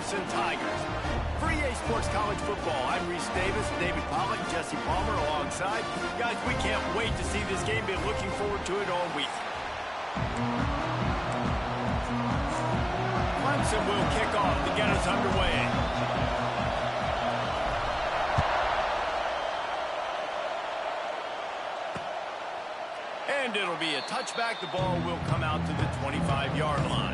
Clemson Tigers. For EA Sports College Football, I'm Reese Davis, David Pollock, Jesse Palmer alongside. Guys, we can't wait to see this game. Been looking forward to it all week. Clemson will kick off to get us underway. And it'll be a touchback. The ball will come out to the 25-yard line.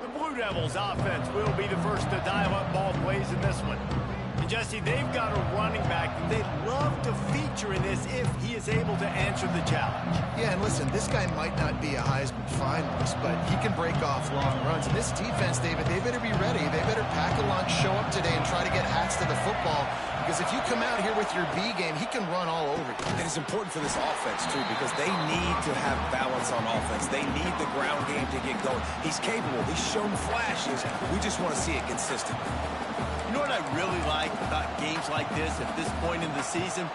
The Blue Devils offense will be the first to dial up ball plays in this one. And Jesse, they've got a running back that they'd love to feature in this if he is able to answer the challenge. Yeah, and listen, this guy might not be a Heisman finalist, but he can break off long runs. And this defense, David, they better be ready. They better pack a lunch, show up today, and try to get hats to the football. Because if you come out here with your B game, he can run all over you. And it's important for this offense, too, because they need to have balance on offense. They need the ground game to get going. He's capable. He's shown flashes. We just want to see it consistently. You know what I really like about games like this at this point in the season?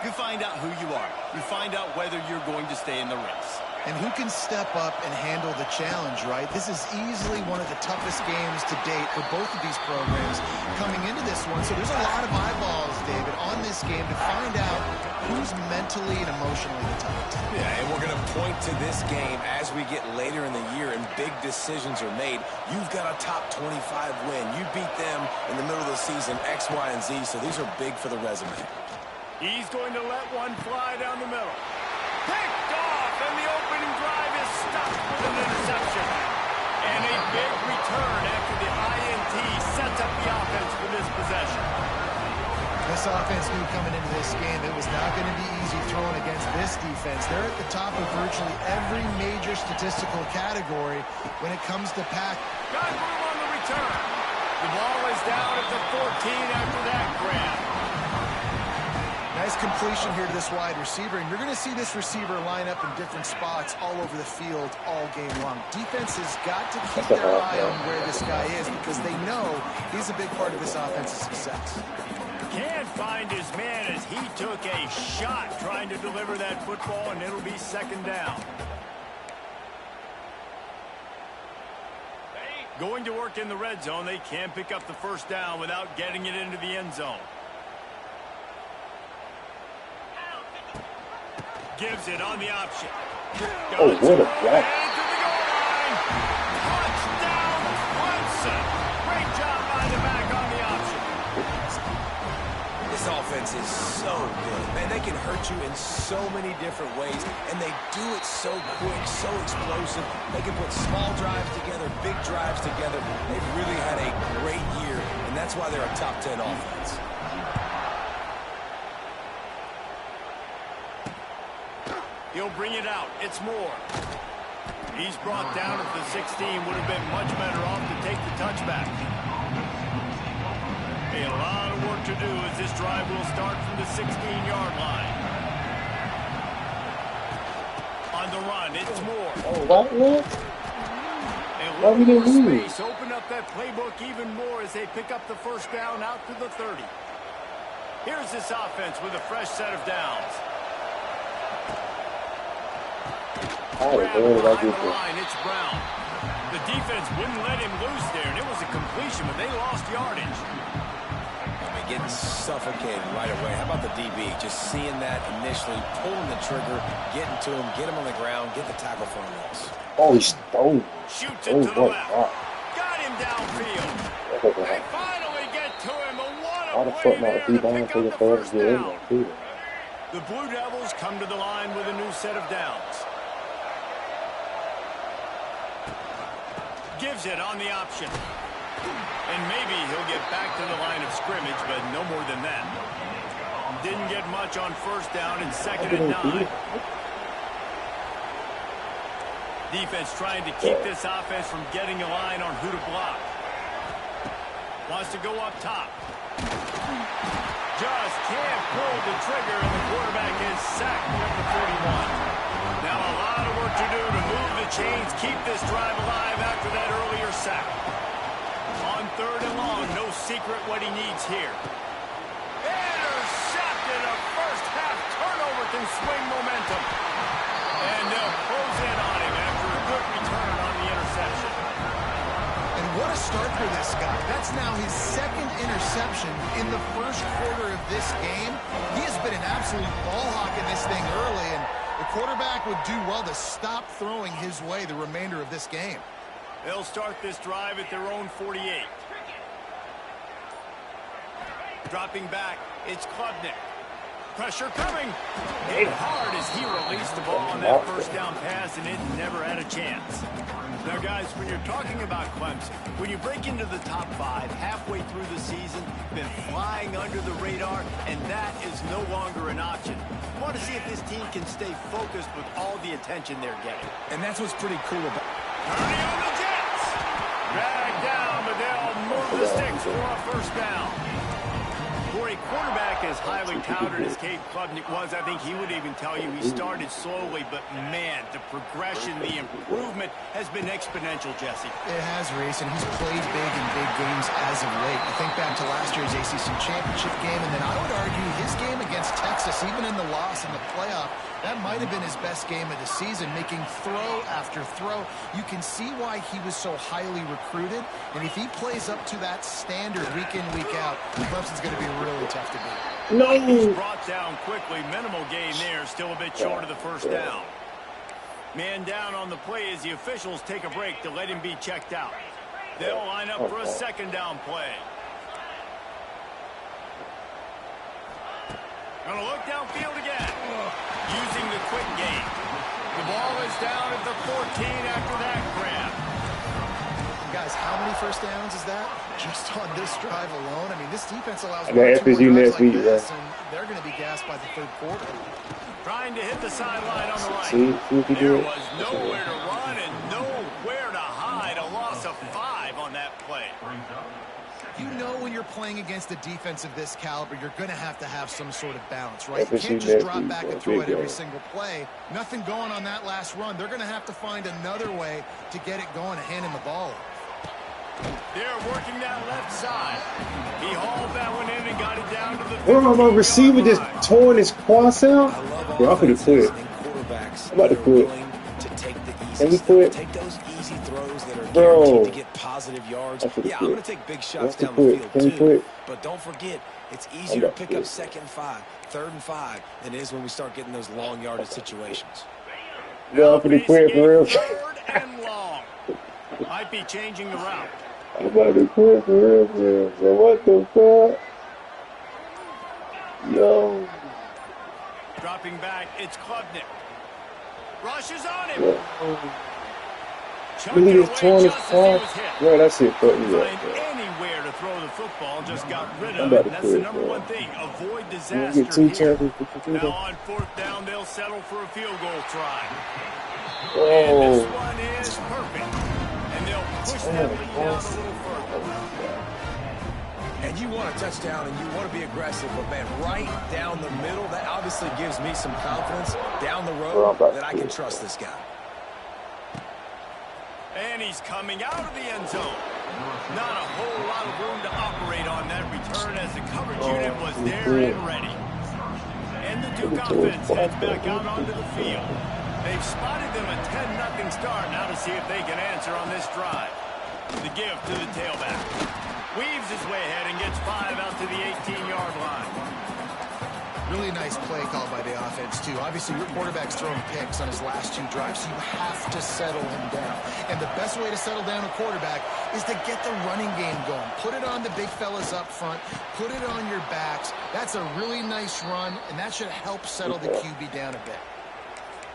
You find out who you are. You find out whether you're going to stay in the race. And who can step up and handle the challenge, right? This is easily one of the toughest games to date for both of these programs coming into this one. So there's a lot of eyeballs, David, on this game to find out who's mentally and emotionally the toughest. Yeah, and we're going to point to this game as we get later in the year and big decisions are made. You've got a top 25 win. You beat them in the middle of the season, X, Y, and Z, so these are big for the resume. He's going to let one fly down the middle. Picked off, and the opening drive is stopped with an interception. And a big return after the INT sets up the offense for this possession. This offense knew coming into this game it was not going to be easy throwing against this defense. They're at the top of virtually every major statistical category when it comes to pack. Got room on the return. The ball is down at the 14 after that grab. Nice completion here to this wide receiver, and you're going to see this receiver line up in different spots all over the field all game long. Defense has got to keep their eye on where this guy is because they know he's a big part of this offense's success. Can't find his man as he took a shot trying to deliver that football, and it'll be second down. Going to work in the red zone, they can't pick up the first down without getting it into the end zone. Gives it on the option. Oh, what a block. Touchdown, Clemson. Great job by the back on the option. This offense is so good. Man, they can hurt you in so many different ways, and they do it so quick, so explosive. They can put small drives together, big drives together. They've really had a great year, and that's why they're a top 10 offense. He'll bring it out. It's Moore. He's brought down at the 16. Would have been much better off to take the touchback. A lot of work to do as this drive will start from the 16-yard line. On the run, it's Moore. Oh, what? And Why we didn't lose? space open up that playbook even more as they pick up the first down out to the 30. Here's this offense with a fresh set of downs. Grab behind the line, it's Brown. The defense wouldn't let him loose there, and it was a completion, but they lost yardage. getting suffocated right away. How about the DB? Just seeing that initially, pulling the trigger, getting to him, get him on the ground, get the tackle for a loss. Oh, he stole. Shoots it to the left. Got him downfield. They finally get to him. What a play there to pick up the first down. The Blue Devils come to the line with a new set of downs. Gives it on the option. And maybe he'll get back to the line of scrimmage, but no more than that. Didn't get much on first down and 2nd and 9. Defense trying to keep this offense from getting a line on who to block. Wants to go up top. Just can't pull the trigger, and the quarterback is sacked at the 41. Now a lot of work to do to move the chains, keep this drive alive after that earlier sack. On 3rd and long, no secret what he needs here. Intercepted. A first half turnover can swing momentum. And they'll close in on him after a good return on the interception. And what a start for this guy. That's now his 2nd interception in the first quarter of this game. He has been an absolute ball hawk in this thing early, and the quarterback would do well to stop throwing his way the remainder of this game. They'll start this drive at their own 48. Dropping back, it's Klubnik. Pressure coming. Hit hard as he released the ball on that first down pass, and it never had a chance. Now, guys, when you're talking about Clemson, when you break into the top 5 halfway through the season, been flying under the radar, and that is no longer an option. I want to see if this team can stay focused with all the attention they're getting. And that's what's pretty cool about Hurry on the Jets. Dragged down, but they'll move the sticks for a first down. For a quarterback as highly touted as Cade Klubnik was, I think he would even tell you he started slowly, but man, the progression, the improvement has been exponential, Jesse. It has, Reese, and he's played big in big games as of late. I think back to last year's ACC championship game, and then I would argue his game against Texas, even in the loss in the playoff, that might have been his best game of the season, making throw after throw. You can see why he was so highly recruited, and if he plays up to that standard week in, week out, Clemson's going to be really tough to beat. No! He's brought down quickly. Minimal gain there, still a bit short of the first down. Man down on the play as the officials take a break to let him be checked out. They'll line up for a 2nd down play. Gonna look downfield again. Using the quick game. The ball is down at the 14 after that grab. Guys, how many first downs is that? Just on this drive alone? I mean, this defense allows I got FSU next week, this, and they're going to be gassed by the 3rd quarter. Trying to hit the sideline on the right. See if he There do it. was nowhere to run and nowhere to hide. A loss of 5 on that play. You know when you're playing against a defense of this caliber, you're going to have some sort of balance, right? You can't just drop back and throw it every single play. Nothing going on that last run. They're going to have to find another way to get it going and hand him the ball. They're working that left side. He hauled that one in and got it down to the 15. Bro, my receiver just torn his quads out. Bro, I'm going to quit. I'm about to quit. Can we quit? Take those easy throws that are Bro. guaranteed to get positive yards. Yeah, I'm going to take big shots down the field too. But don't forget, it's easier to pick up 2nd and 5, 3rd and 5 than it is when we start getting those long yardage situations. Bro, I'm going to quit for real. 3rd and long. Might be changing the route. I'm about to quit for real, bro. What the fuck? Yo. Dropping back, it's Klubnik. Rushes on him. Look at this torn his quad. Bro, that's it. Fuck me up, bro. Anywhere to throw the football, just got rid I'm of about it. to That's the quit, number bro. one thing. Avoid You disaster get 2 here. chances. Now on 4th down, they'll settle for a field goal try. And Oh. this one is perfect. And they'll push that lead down a little further. And you want a touchdown and you want to be aggressive, but man, right down the middle, that obviously gives me some confidence down the road that I can trust this guy. And he's coming out of the end zone. Not a whole lot of room to operate on that return as the coverage unit was there and ready. And the Duke offense heads back out onto the field. They've spotted them a 10-0 start. Now to see if they can answer on this drive. The give to the tailback. Weaves his way ahead and gets 5 out to the 18-yard line. Really nice play call by the offense, too. Obviously, your quarterback's throwing picks on his last 2 drives, so you have to settle him down. And the best way to settle down a quarterback is to get the running game going. Put it on the big fellas up front. Put it on your backs. That's a really nice run, and that should help settle the QB down a bit.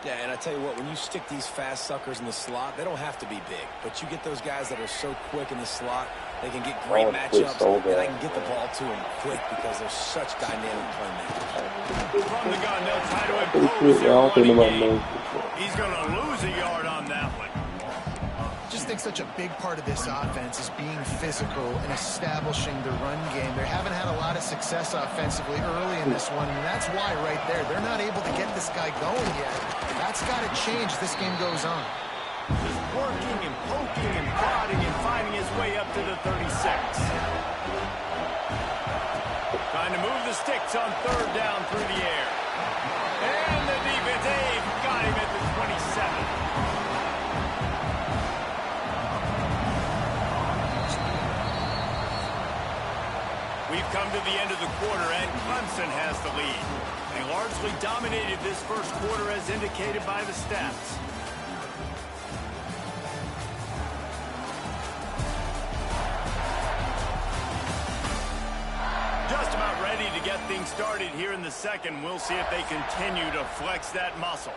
Yeah, and I tell you what, when you stick these fast suckers in the slot, they don't have to be big. But you get those guys that are so quick in the slot, they can get great matchups, and I can get the ball to them quick because they're such dynamic playmakers. From the gun, they'll try to impose their running game. He's going to lose a yard on that one. I just think such a big part of this offense is being physical and establishing the run game. They haven't had a lot of success offensively early in this one, and that's why right there, they're not able to get this guy going yet. That's got to change as this game goes on. Just working and poking and prodding and finding his way up to the 36. Trying to move the sticks on 3rd down through the air. And the defense, Dave, got him at the 27. We've come to the end of the quarter, and Clemson has the lead. They largely dominated this first quarter as indicated by the stats. Just about ready to get things started here in the second. We'll see if they continue to flex that muscle.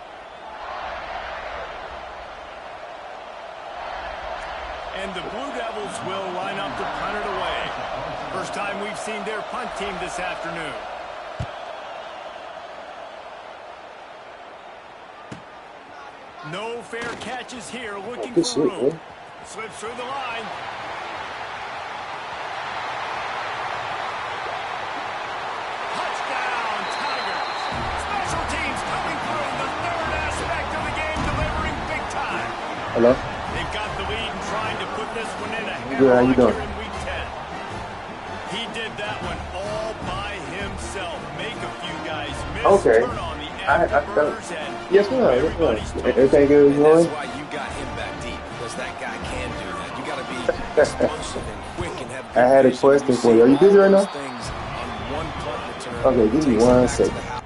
And the Blue Devils will line up to punt it away. First time we've seen their punt team this afternoon. No fair catches here, looking for room. Slips through the line. Touchdown, Tigers. Special teams coming through, the 3rd aspect of the game, delivering big time. Hello? They've got the lead and trying to put this one in a Good, how you doing? here in week 10. He did that one all by himself. Make a few guys miss. Okay. Turn on the afterburners and Yes, ma'am. everybody's toast. Everything good, And Roy? that's why you got him back deep, because that guy can do that. You got to be explosive and quick and have good I had a vision. question You for you. Are see you busy all right those now? things on one punt return. Okay, give me takes it 1 back to the second. house.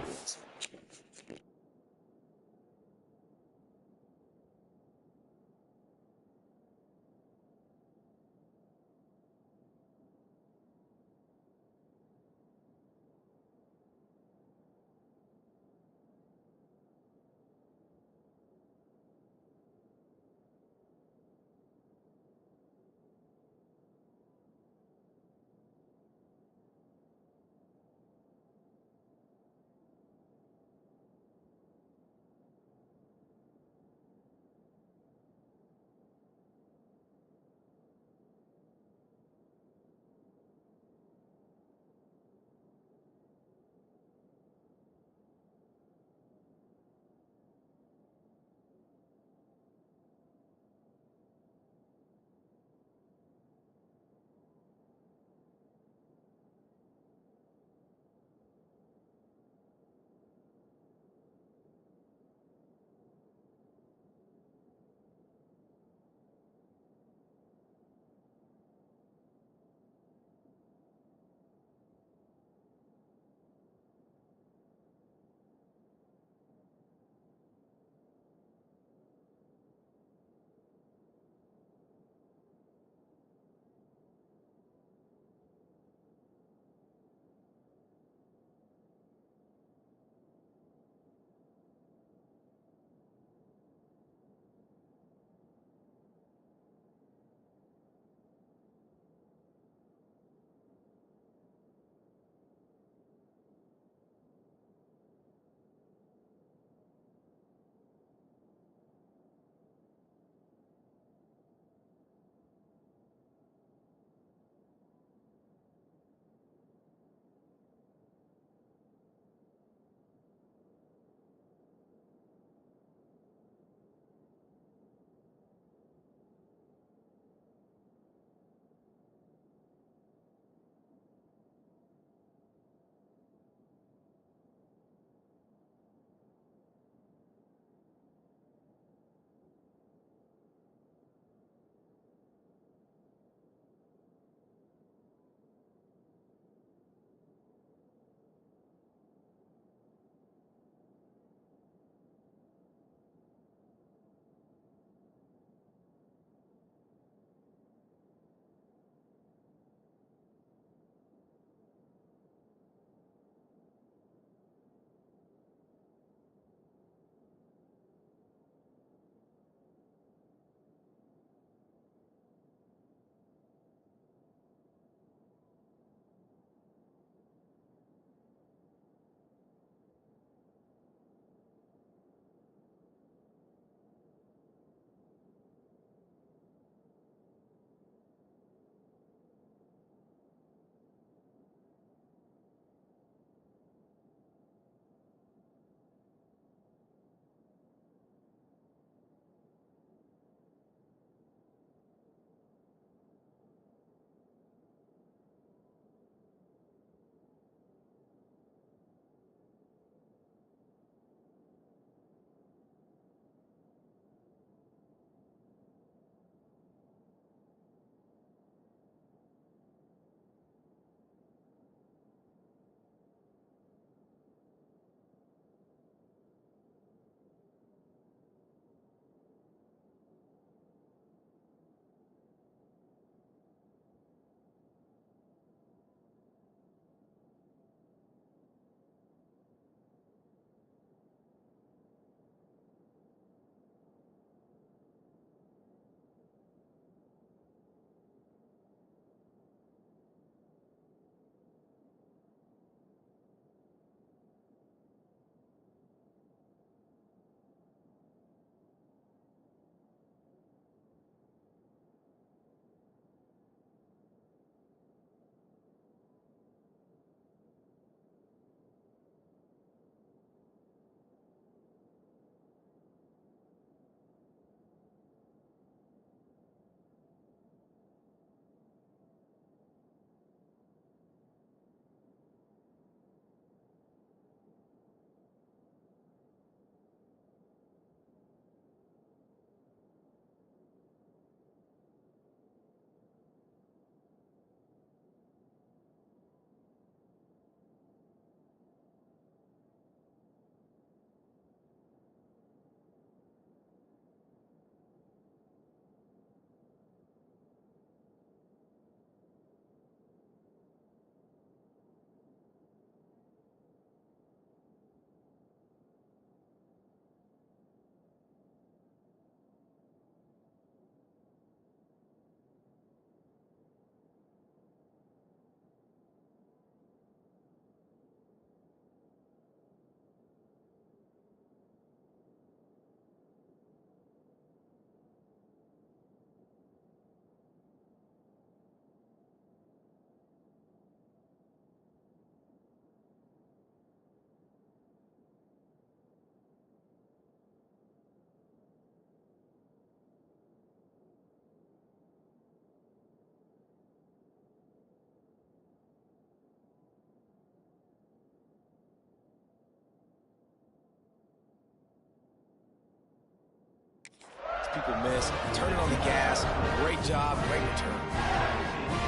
on the gas. Great job, great return.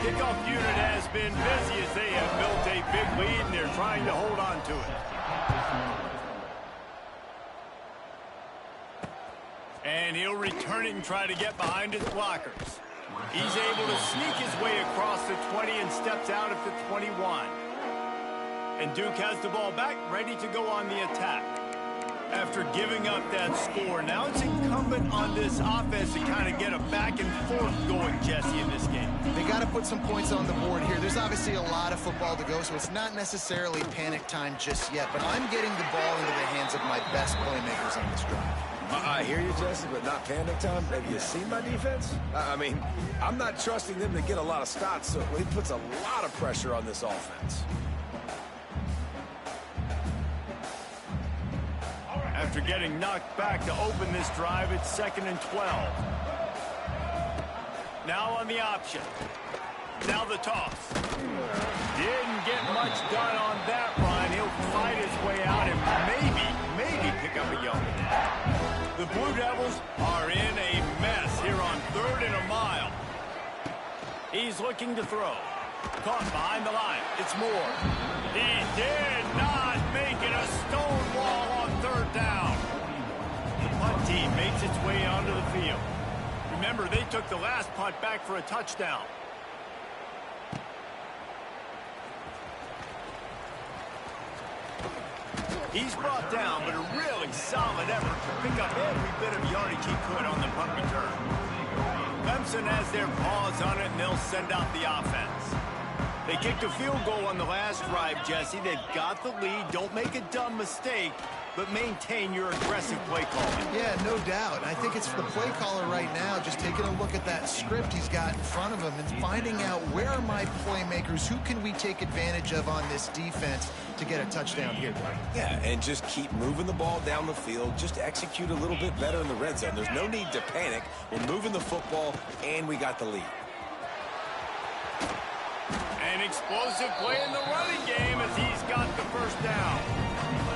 Kickoff unit has been busy as they have built a big lead, and they're trying to hold on to it. And he'll return it and try to get behind his blockers. He's able to sneak his way across the 20 and steps out at the 21. And Duke has the ball back, ready to go on the attack. After giving up that score, now it's incumbent on this offense to kind of get a back and forth going, Jesse, in this game. They got to put some points on the board here. There's obviously a lot of football to go, so it's not necessarily panic time just yet, but I'm getting the ball into the hands of my best playmakers on this drive. I hear you, Jesse, but not panic time. Have you seen my defense? I mean, I'm not trusting them to get a lot of stops, so it puts a lot of pressure on this offense. After getting knocked back to open this drive, it's 2nd and 12. Now on the option. Now the toss. Didn't get much done on that run. He'll fight his way out and maybe pick up a yard. The Blue Devils are in a mess here on 3rd and a mile. He's looking to throw. Caught behind the line. It's Moore. He did not make it. A stone wall on 3rd down. The punt team makes its way onto the field. Remember, they took the last punt back for a touchdown. He's brought down, but a really solid effort to pick up every bit of yardage he could on the punt return. Clemson has their paws on it, and they'll send out the offense. They kicked a field goal on the last drive, Jesse. They've got the lead. Don't make a dumb mistake, but maintain your aggressive play calling. Yeah, no doubt. I think it's the play caller right now just taking a look at that script he's got in front of him and finding out where are my playmakers, who can we take advantage of on this defense to get a touchdown here. Yeah, and just keep moving the ball down the field. Just execute a little bit better in the red zone. There's no need to panic. We're moving the football, and we got the lead. An explosive play in the running game as he's got the first down.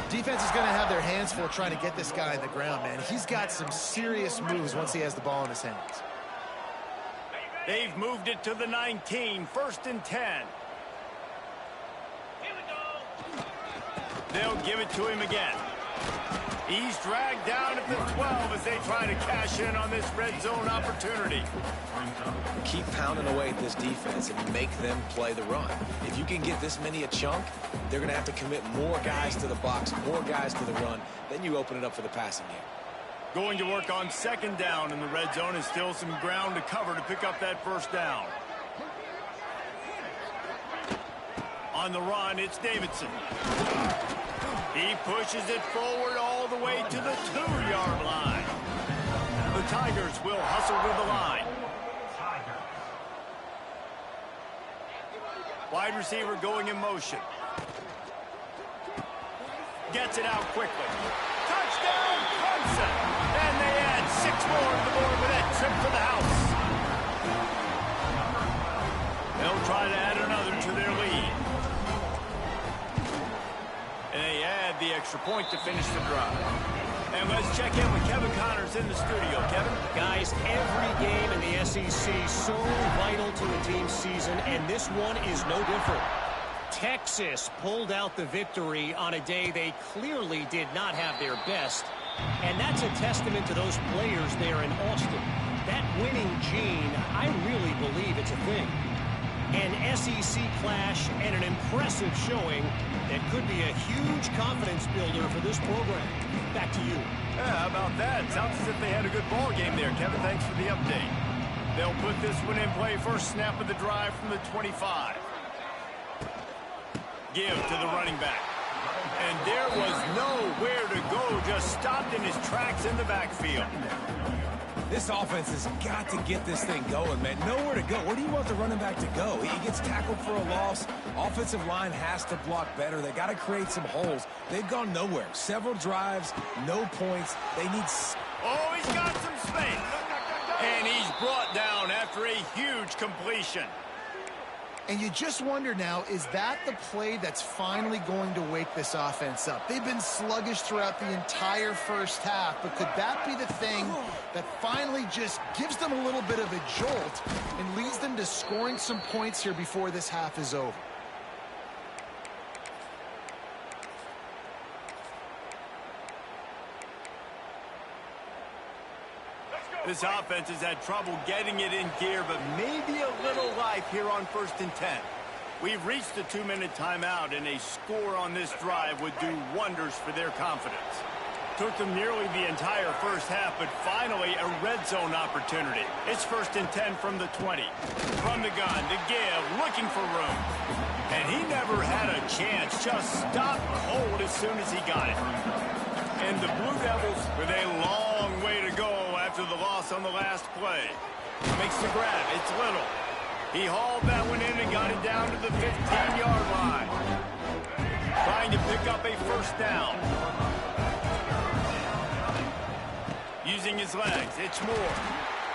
Defense is going to have their hands full trying to get this guy on the ground, man. He's got some serious moves once he has the ball in his hands. They've moved it to the 19, 1st and 10. They'll give it to him again. He's dragged down at the 12 as they try to cash in on this red zone opportunity. Keep pounding away at this defense and make them play the run. If you can get this many a chunk, they're going to have to commit more guys to the box, more guys to the run. Then you open it up for the passing game. Going to work on 2nd down in the red zone, and still some ground to cover to pick up that first down. On the run, it's Davidson. He pushes it forward all the way to the 2-yard line. The Tigers will hustle to the line. Wide receiver going in motion. Gets it out quickly. Touchdown, Clemson! And they add 6 more to the board with that trip to the house. They'll try to add another to their lead. And they add the extra point to finish the drive. And let's check in with Kevin Connors in the studio. Kevin? Guys, every game in the SEC so vital to a team's season, and this one is no different. Texas pulled out the victory on a day they clearly did not have their best, and that's a testament to those players there in Austin. That winning gene, I really believe it's a thing. An SEC clash and an impressive showing that could be a huge confidence builder for this program. Back to you. Yeah, how about that? Sounds as if they had a good ball game there, Kevin. Thanks for the update. They'll put this one in play. First snap of the drive from the 25. Give to the running back. And there was nowhere to go. Just stopped in his tracks in the backfield. This offense has got to get this thing going, man. Nowhere to go. Where do you want the running back to go? He gets tackled for a loss. Offensive line has to block better. They got to create some holes. They've gone nowhere. Several drives, no points. They need... Oh, he's got some space. And he's brought down after a huge completion. And you just wonder now, is that the play that's finally going to wake this offense up? They've been sluggish throughout the entire first half, but could that be the thing that finally just gives them a little bit of a jolt and leads them to scoring some points here before this half is over? This offense has had trouble getting it in gear, but maybe a little life here on 1st and 10. We've reached the 2-minute timeout, and a score on this drive would do wonders for their confidence. Took them nearly the entire first half, but finally a red zone opportunity. It's 1st and 10 from the 20. From the gun to give, looking for room. And he never had a chance, just stopped cold as soon as he got it. And the Blue Devils with a long way to go after the loss on the last play. Makes the grab. It's Little. He hauled that one in and got it down to the 15-yard line. Trying to pick up a first down. Using his legs. It's Moore.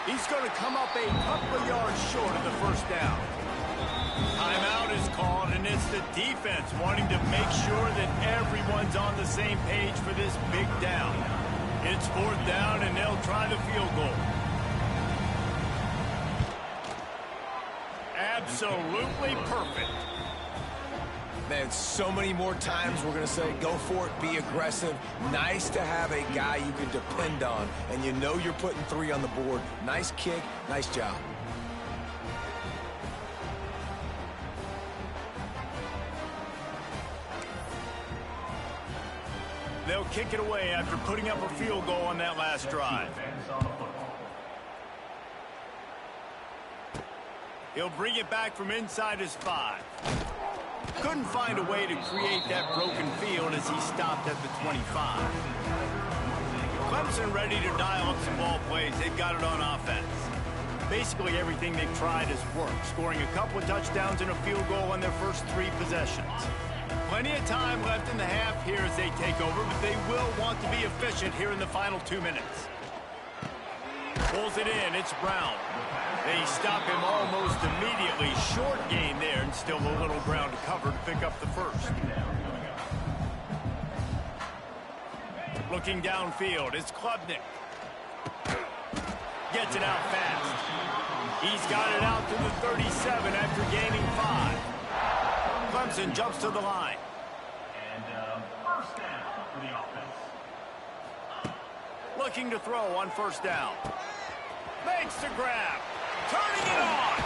He's going to come up a couple of yards short of the first down. Timeout is called, and it's the defense wanting to make sure that everyone's on the same page for this big down. It's 4th down, and they'll try the field goal. Absolutely perfect. Man, so many more times we're going to say, go for it, be aggressive. Nice to have a guy you can depend on, and you know you're putting 3 on the board. Nice kick, nice job. They'll kick it away after putting up a field goal on that last drive. He'll bring it back from inside his 5. Couldn't find a way to create that broken field as he stopped at the 25. Clemson ready to dial up some ball plays. They've got it on offense. Basically everything they've tried has worked, scoring a couple of touchdowns and a field goal on their first 3 possessions. Plenty of time left in the half here as they take over, but they will want to be efficient here in the final 2 minutes. Pulls it in. It's Brown. They stop him almost immediately. Short gain there, and still a little ground to cover to pick up the first. Looking downfield, it's Klubnik. Gets it out fast. He's got it out to the 37 after gaining 5. Clemson jumps to the line. And first down for the offense. Looking to throw on first down. Makes the grab. Turning it on.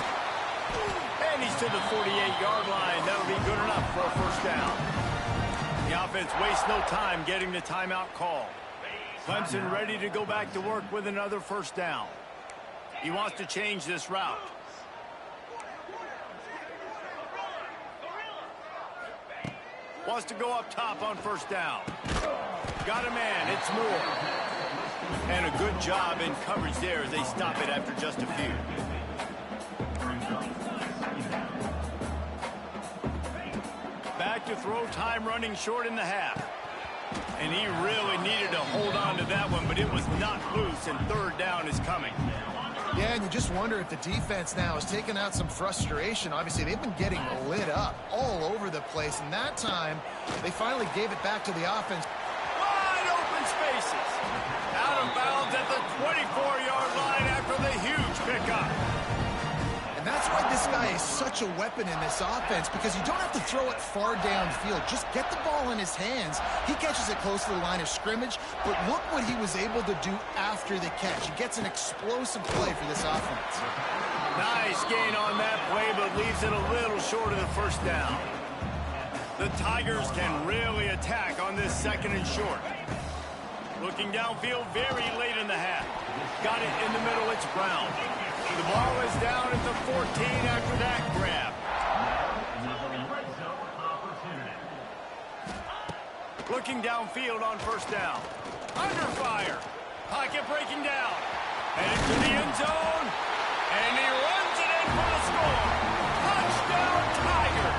And he's to the 48-yard line. That'll be good enough for a first down. The offense wastes no time getting the timeout call. Clemson ready to go back to work with another first down. He wants to change this route. Wants to go up top on first down. Got a man. It's Moore. And a good job in coverage there as they stop it after just a few. Back to throw, time running short in the half. And he really needed to hold on to that one, but it was not loose, and third down is coming. Yeah, and you just wonder if the defense now is taking out some frustration. Obviously, they've been getting lit up all over the place, and that time they finally gave it back to the offense. Wide open spaces. Out of bounds at the 24-yard line after the huge pickup. And that's why this guy is such a weapon in this offense, because you don't have to throw it far downfield. Just get the ball in his hands. He catches it close to the line of scrimmage, but look what he was able to do after the catch. He gets an explosive play for this offense. Nice gain on that play, but leaves it a little short of the first down. The Tigers can really attack on this second and short. Looking downfield very late in the half. Got it in the middle. It's Brown. The ball is down at the 14 after that grab. Looking downfield on first down. Under fire. Pocket breaking down. Headed to the end zone. And he runs it in for the score. Touchdown, Tiger.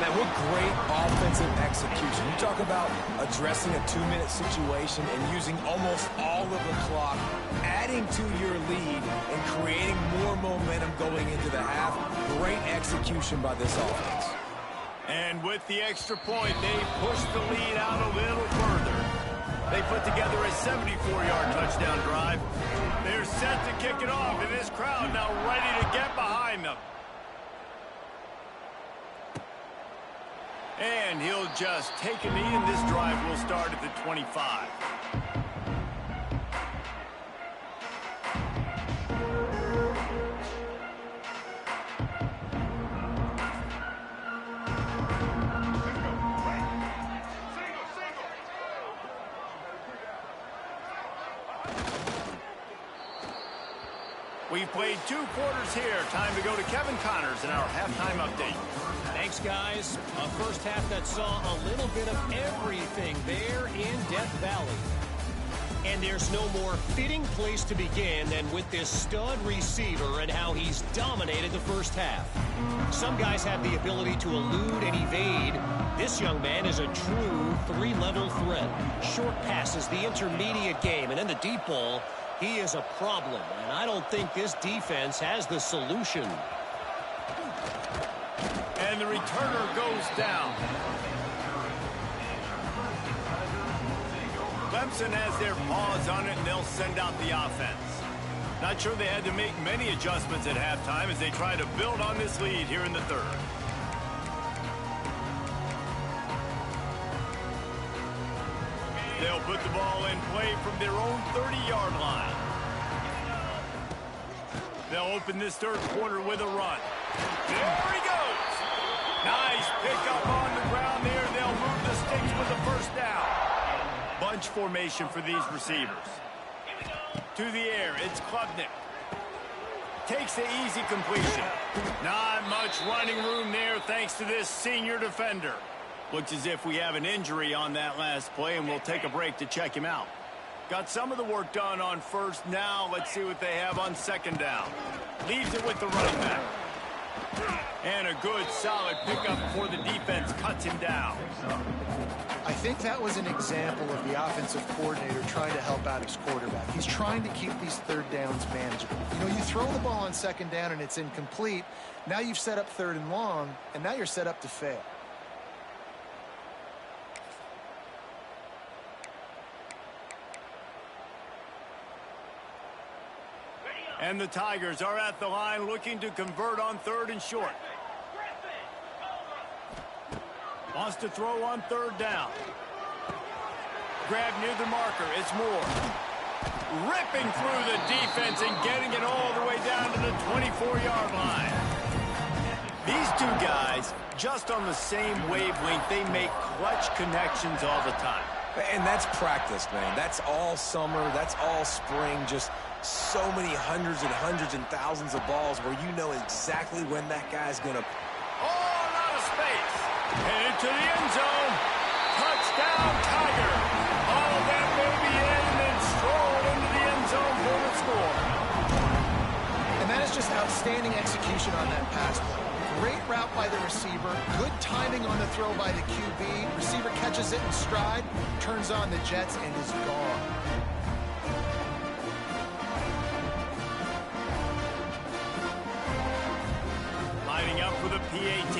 Man, what great offensive execution. You talk about addressing a 2-minute situation and using almost all of the clock. Adding adding to your lead and creating more momentum going into the half. Great execution by this offense. And with the extra point, they pushed the lead out a little further. They put together a 74-yard touchdown drive. They're set to kick it off, and this crowd now ready to get behind them. And he'll just take a knee, and this drive will start at the 25. We've played 2 quarters here. Time to go to Kevin Connors in our halftime update. Thanks, guys. A first half that saw a little bit of everything there in Death Valley. And there's no more fitting place to begin than with this stud receiver and how he's dominated the first half. Some guys have the ability to elude and evade. This young man is a true 3-level threat. Short passes, the intermediate game, and then the deep ball. He is a problem, and I don't think this defense has the solution. And the returner goes down. Clemson has their paws on it, and they'll send out the offense. Not sure they had to make many adjustments at halftime as they try to build on this lead here in the third. They'll put the ball in play from their own 30-yard line. They'll open this third quarter with a run. There he goes. Nice pickup on the ground there. They'll move the sticks with the first down. Bunch formation for these receivers. To the air, it's Klubnik. Takes the easy completion. Not much running room there thanks to this senior defender. Looks as if we have an injury on that last play, and we'll take a break to check him out. Got some of the work done on first. Now let's see what they have on second down. Leaves it with the running back. And a good, solid pickup before the defense cuts him down. I think that was an example of the offensive coordinator trying to help out his quarterback. He's trying to keep these third downs manageable. You know, you throw the ball on second down and it's incomplete. Now you've set up third and long, and now you're set up to fail. And the Tigers are at the line looking to convert on third and short. Wants to throw on third down. Grab near the marker. It's Moore. Ripping through the defense and getting it all the way down to the 24-yard line. These two guys, just on the same wavelength, they make clutch connections all the time. And that's practice, man. That's all summer. That's all spring. Just so many hundreds and thousands of balls where you know exactly when that guy's going to... Oh, a lot of space. Headed to the end zone. Touchdown, Tiger. All that baby in and then stroll into the end zone for the score. And that is just outstanding execution on that pass play. Great route by the receiver. Good timing on the throw by the QB. Receiver catches it in stride, turns on the jets, and is gone. Lining up for the PAT.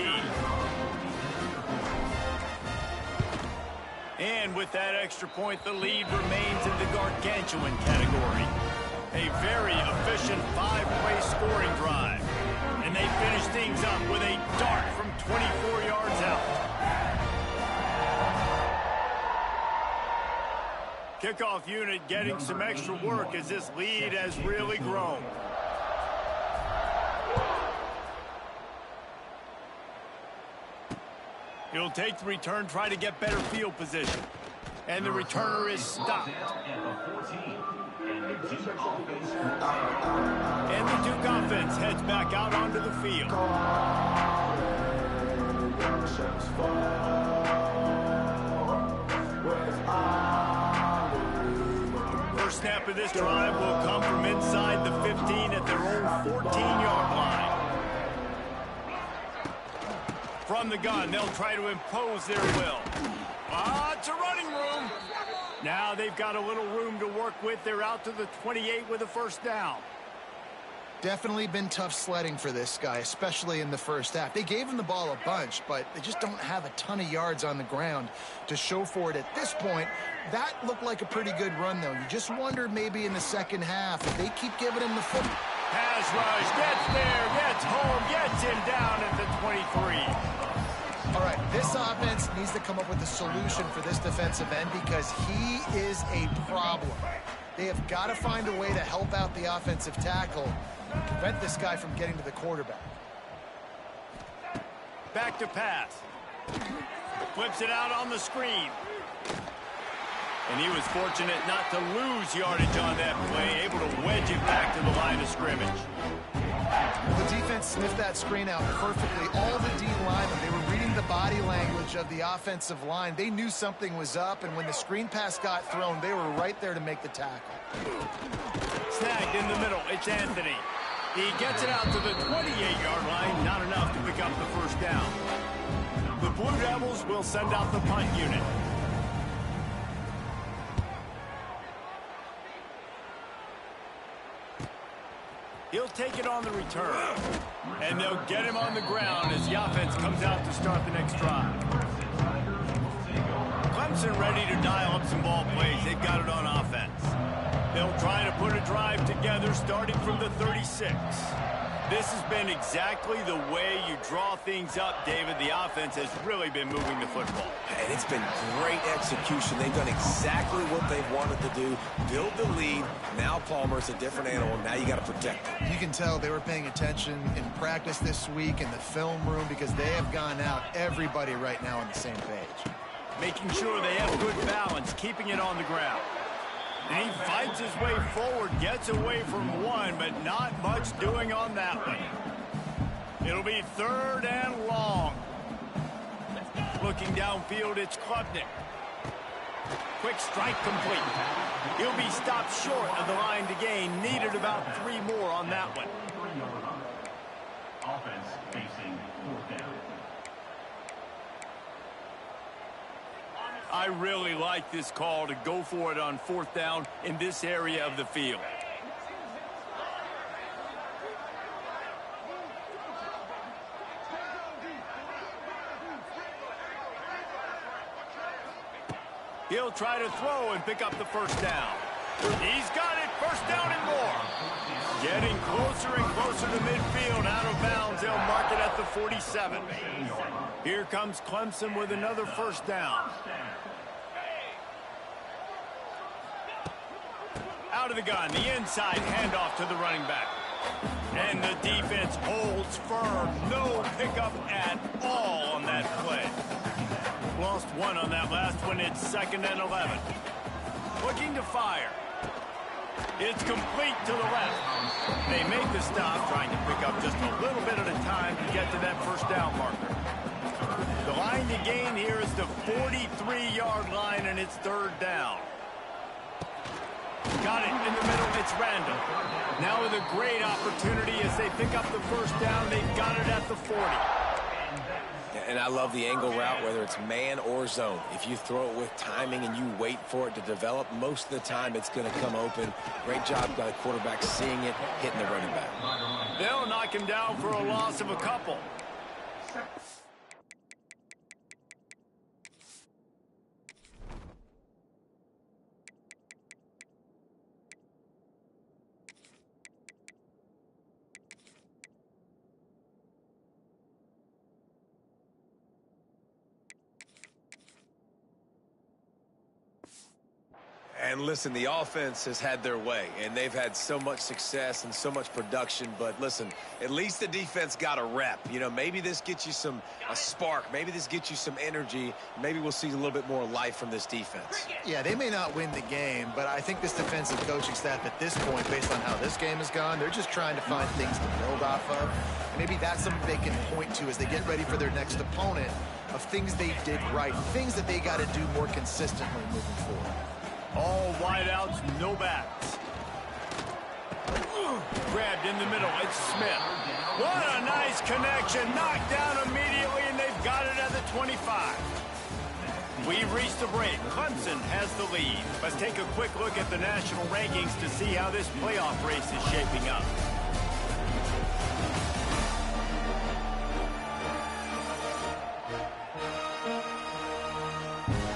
And with that extra point, the lead remains in the gargantuan category. A very efficient 5-play scoring drive. And they finish things up with a dart from 24 yards out. Kickoff unit getting some extra work as this lead has really grown. He'll take the return, try to get better field position. And the returner is stopped. And the Duke offense heads back out onto the field. First snap of this drive will come from inside the 15 at their own 14-yard line. From the gun, they'll try to impose their will. Lots of running room. Now they've got a little room to work with. They're out to the 28 with a first down. Definitely been tough sledding for this guy, especially in the first half. They gave him the ball a bunch, but they just don't have a ton of yards on the ground to show for it at this point. That looked like a pretty good run, though. You just wonder maybe in the second half if they keep giving him the football. Pass rush, gets there, gets home, gets him down at the 23. All right, this offense needs to come up with a solution for this defensive end because he is a problem. They have got to find a way to help out the offensive tackle and prevent this guy from getting to the quarterback. Back to pass. Flips it out on the screen. And he was fortunate not to lose yardage on that play, able to wedge it back to the line of scrimmage. The defense sniffed that screen out perfectly. All the D linemen, they were reading the body language of the offensive line. They knew something was up, and when the screen pass got thrown, they were right there to make the tackle. Snagged in the middle. It's Anthony. He gets it out to the 28-yard line. Not enough to pick up the first down. The Blue Devils will send out the punt unit. He'll take it on the return. And they'll get him on the ground as the offense comes out to start the next drive. Clemson ready to dial up some ball plays. They've got it on offense. They'll try to put a drive together starting from the 36. This has been exactly the way you draw things up, David. The offense has really been moving the football. And it's been great execution. They've done exactly what they've wanted to do. Build the lead. Now Palmer's a different animal. Now you got to protect him. You can tell they were paying attention in practice this week in the film room because they have gone out, everybody right now on the same page. Making sure they have good balance, keeping it on the ground. And he fights his way forward, gets away from one, but not much doing on that one. It'll be 3rd and long. Looking downfield, it's Klubnik. Quick strike complete. He'll be stopped short of the line to gain. Needed about 3 more on that one. Offense facing 4th down. I really like this call to go for it on 4th down in this area of the field. He'll try to throw and pick up the first down. He's got it, first down and more. Getting closer and closer to midfield, out of bounds. They'll mark it at the 47. Here comes Clemson with another first down. Out of the gun, the inside handoff to the running back. And the defense holds firm. No pickup at all on that play. Lost 1 on that last one. It's 2nd and 11. Looking to fire. It's complete to the left. They make the stop, trying to pick up just a little bit at a time to get to that first down marker. The line to gain here is the 43-yard line, and it's 3rd down. Got it in the middle. It's Randall. Now with a great opportunity as they pick up the first down. They've got it at the 40. And I love the angle route, whether it's man or zone. If you throw it with timing and you wait for it to develop, most of the time it's going to come open. Great job by the quarterback seeing it, hitting the running back. They'll knock him down for a loss of a couple. And listen, the offense has had their way, and they've had so much success and so much production. But listen, at least the defense got a rep. You know, maybe this gets you a spark. Maybe this gets you some energy. Maybe we'll see a little bit more life from this defense. Yeah, they may not win the game, but I think this defensive coaching staff at this point, based on how this game has gone, they're just trying to find things to build off of. And maybe that's something they can point to as they get ready for their next opponent, of things they did right, things that they got to do more consistently moving forward. All wideouts, no backs. Grabbed in the middle, it's Smith. What a nice connection, knocked down immediately, and they've got it at the 25. We've reached the break. Clemson has the lead. Let's take a quick look at the national rankings to see how this playoff race is shaping up.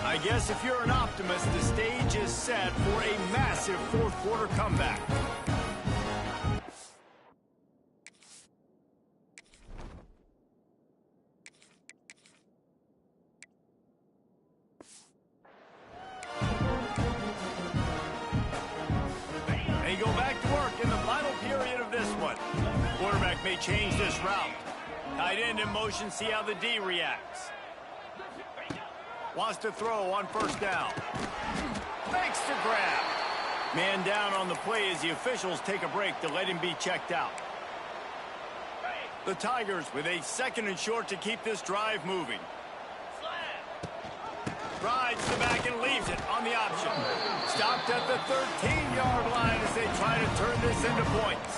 I guess if you're an optimist, the stage is set for a massive fourth quarter comeback. They go back to work in the final period of this one. Quarterback may change this route. Tight end in motion, see how the D reacts. Wants to throw on first down. Fakes to grab. Man down on the play as the officials take a break to let him be checked out. The Tigers with a 2nd and short to keep this drive moving. Rides the back and leaves it on the option. Stopped at the 13-yard line as they try to turn this into points.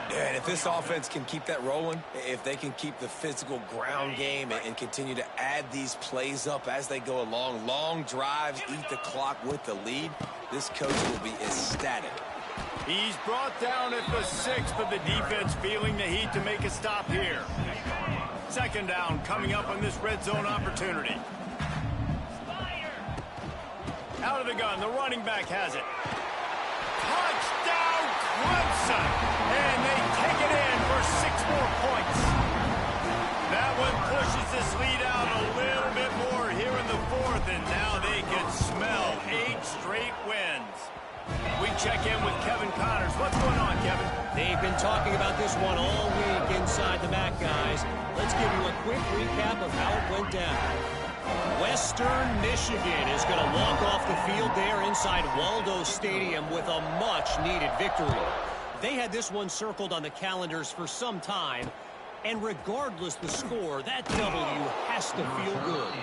Yeah, and if this offense can keep that rolling, if they can keep the physical ground game and continue to add these plays up as they go along, long drives, eat the clock with the lead, this coach will be ecstatic. He's brought down at the 6, but the defense feeling the heat to make a stop here. 2nd down coming up on this red zone opportunity. Out of the gun, the running back has it. Touchdown, Clemson! And they take it in for 6 more points. That one pushes this lead out a little bit more here in the 4th, and now they can smell 8 straight wins. We check in with Kevin Connors. What's going on, Kevin? They've been talking about this one all week inside the MAC, guys. Let's give you a quick recap of how it went down. Western Michigan is going to walk off the field there inside Waldo Stadium with a much-needed victory. They had this one circled on the calendars for some time, and regardless the score, that W has to feel good.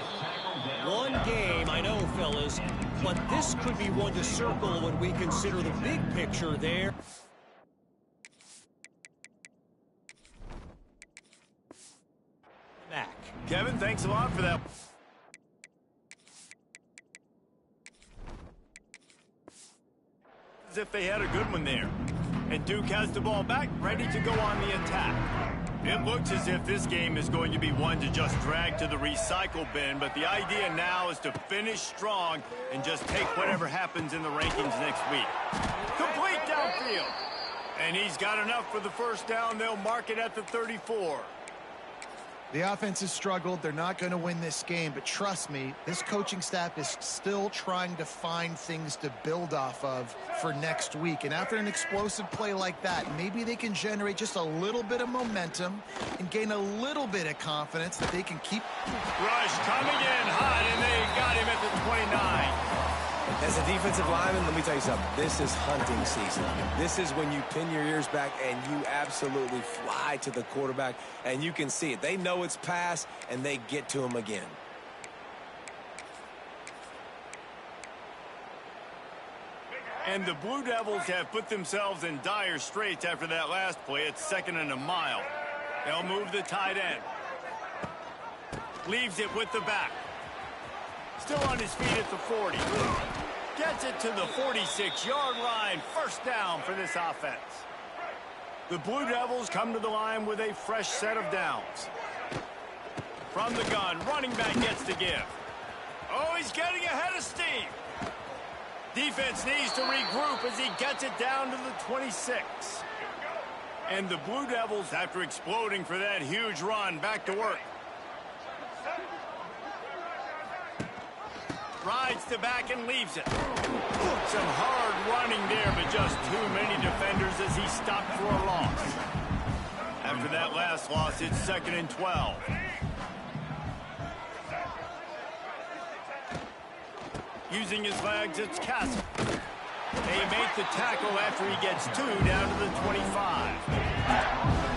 One game, I know, fellas, but this could be one to circle when we consider the big picture there. Mac. Kevin, thanks a lot for that. As if they had a good one there. And Duke has the ball back, ready to go on the attack. It looks as if this game is going to be one to just drag to the recycle bin, but the idea now is to finish strong and just take whatever happens in the rankings next week. Complete downfield. And he's got enough for the first down. They'll mark it at the 34. The offense has struggled. They're not going to win this game, but trust me, this coaching staff is still trying to find things to build off of for next week. And after an explosive play like that, maybe they can generate just a little bit of momentum and gain a little bit of confidence that they can keep. Rush coming in hot, and they got him at the 29. As a defensive lineman, let me tell you something. This is hunting season. This is when you pin your ears back and you absolutely fly to the quarterback, and you can see it. They know it's pass, and they get to him again. And the Blue Devils have put themselves in dire straits after that last play. It's 2nd and a mile. They'll move the tight end. Leaves it with the back. Still on his feet at the 40. Gets it to the 46-yard line. First down for this offense. The Blue Devils come to the line with a fresh set of downs. From the gun, running back gets to give. Oh, he's getting ahead of steam. Defense needs to regroup as he gets it down to the 26. And the Blue Devils, after exploding for that huge run, back to work. Rides the back and leaves it. Some hard running there, but just too many defenders as he stopped for a loss. After that last loss, it's 2nd and 12. Using his legs, it's Castle. They make the tackle after he gets 2 down to the 25.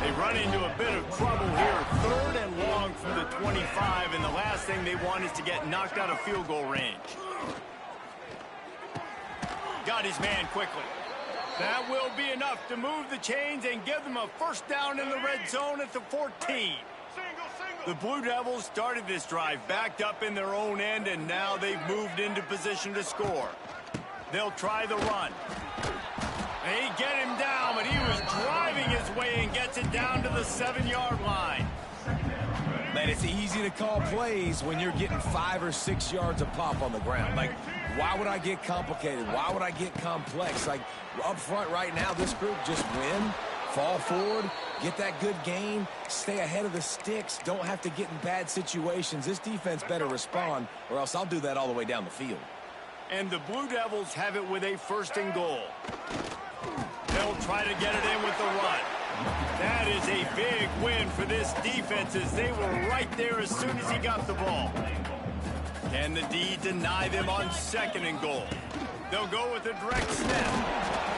They run into a bit of trouble here. 3rd and long from the 25, and the last thing they want is to get knocked out of field goal range. Got his man quickly. That will be enough to move the chains and give them a first down in the red zone at the 14. The Blue Devils started this drive backed up in their own end, and now they've moved into position to score. They'll try the run. They get him down, but he was driving his way and gets it down to the 7-yard line. Man, it's easy to call plays when you're getting 5 or 6 yards of pop on the ground. Like, why would I get complicated? Why would I get complex? Like, up front right now, this group just win, fall forward, get that good gain, stay ahead of the sticks, don't have to get in bad situations. This defense better respond, or else I'll do that all the way down the field. And the Blue Devils have it with a 1st and goal. They'll try to get it in with the run. That is a big win for this defense, as they were right there as soon as he got the ball. Can the D deny them on 2nd and goal? They'll go with a direct snap.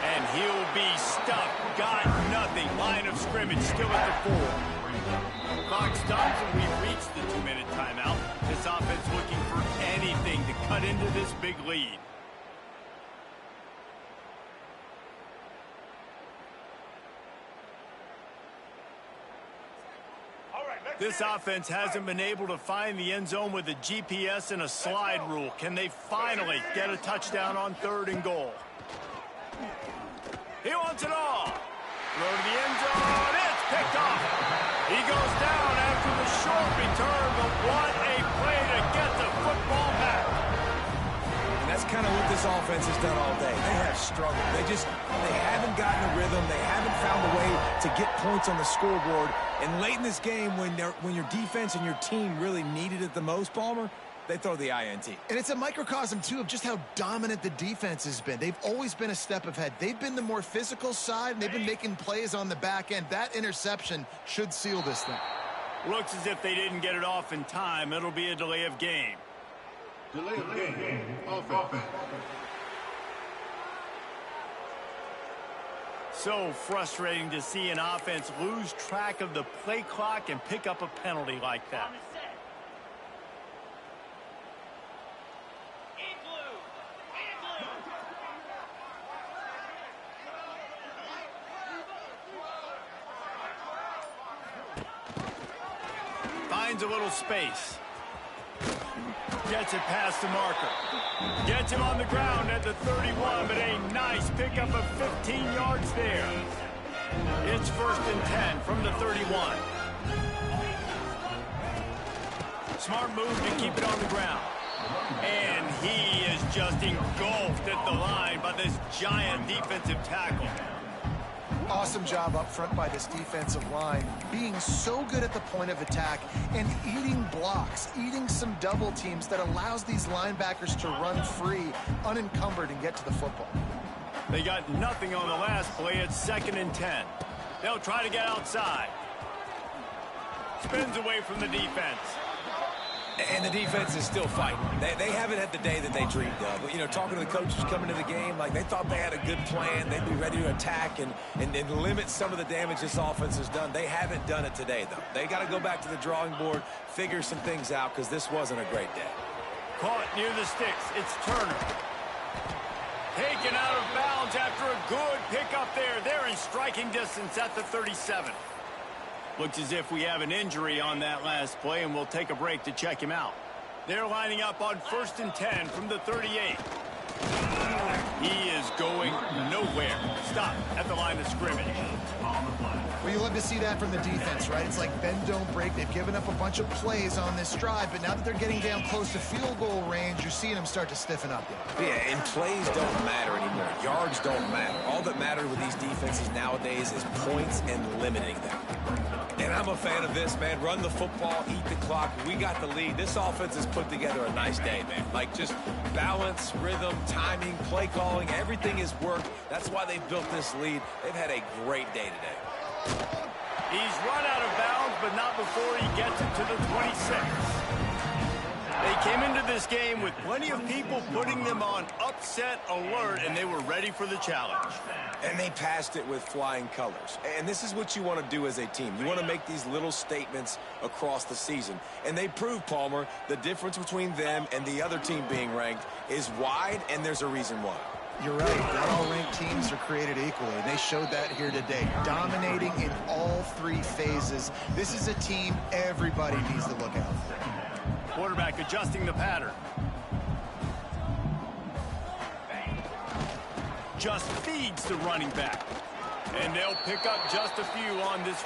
And he'll be stuck. Got nothing. Line of scrimmage still at the 4. Clock stops and we've reached the 2-minute timeout. This offense looking for anything to cut into this big lead. This offense hasn't been able to find the end zone with a GPS and a slide rule. Can they finally get a touchdown on 3rd and goal? He wants it all. Throw to the end zone. It's picked off. He goes down after the short return, but what a play to get the football back. And that's kind of what this offense has done all day. They have struggled. They haven't gotten a rhythm. They haven't found a way to get points on the scoreboard. And late in this game, when your defense and your team really needed it the most, Palmer, they throw the INT. And it's a microcosm, too, of just how dominant the defense has been. They've always been a step ahead. They've been the more physical side, and they've been making plays on the back end. That interception should seal this thing. Looks as if they didn't get it off in time. It'll be a delay of game. Delay of game. Offense. So frustrating to see an offense lose track of the play clock and pick up a penalty like that. Finds a little space. Gets it past the marker. Gets him on the ground at the 31, but a nice pickup of 15 yards there. It's 1st and 10 from the 31. Smart move to keep it on the ground. And he is just engulfed at the line by this giant defensive tackle. Awesome job up front by this defensive line, being so good at the point of attack and eating blocks, eating some double teams that allows these linebackers to run free, unencumbered, and get to the football. They got nothing on the last play. It's 2nd and 10. They'll try to get outside. Spins away from the defense. And the defense is still fighting. They haven't had the day that they dreamed of. But, you know, talking to the coaches coming to the game, like they thought they had a good plan. They'd be ready to attack and limit some of the damage this offense has done. They haven't done it today, though. They got to go back to the drawing board, figure some things out, because this wasn't a great day. Caught near the sticks. It's Turner. Taken out of bounds after a good pickup there. They're in striking distance at the 37. Looks as if we have an injury on that last play, and we'll take a break to check him out. They're lining up on 1st and 10 from the 38. He is going nowhere. Stop at the line of scrimmage. Well, you love to see that from the defense, right? It's like bend, don't break. They've given up a bunch of plays on this drive, but now that they're getting down close to field goal range, you're seeing them start to stiffen up. Yeah, and plays don't matter anymore. Yards don't matter. All that matters with these defenses nowadays is points and limiting them. And I'm a fan of this, man. Run the football, eat the clock. We got the lead. This offense has put together a nice day, man. Like just balance, rhythm, timing, play calling, everything has worked. That's why they built this lead. They've had a great day today. He's run out of bounds, but not before he gets it to the 26. They came into this game with plenty of people putting them on upset alert, and they were ready for the challenge. And they passed it with flying colors. And this is what you want to do as a team. You want to make these little statements across the season. And they proved, Palmer, the difference between them and the other team being ranked is wide, and there's a reason why. You're right. Not all ranked teams are created equally, and they showed that here today. Dominating in all three phases. This is a team everybody needs to look out for. Quarterback adjusting the pattern. Just feeds the running back. And they'll pick up just a few on this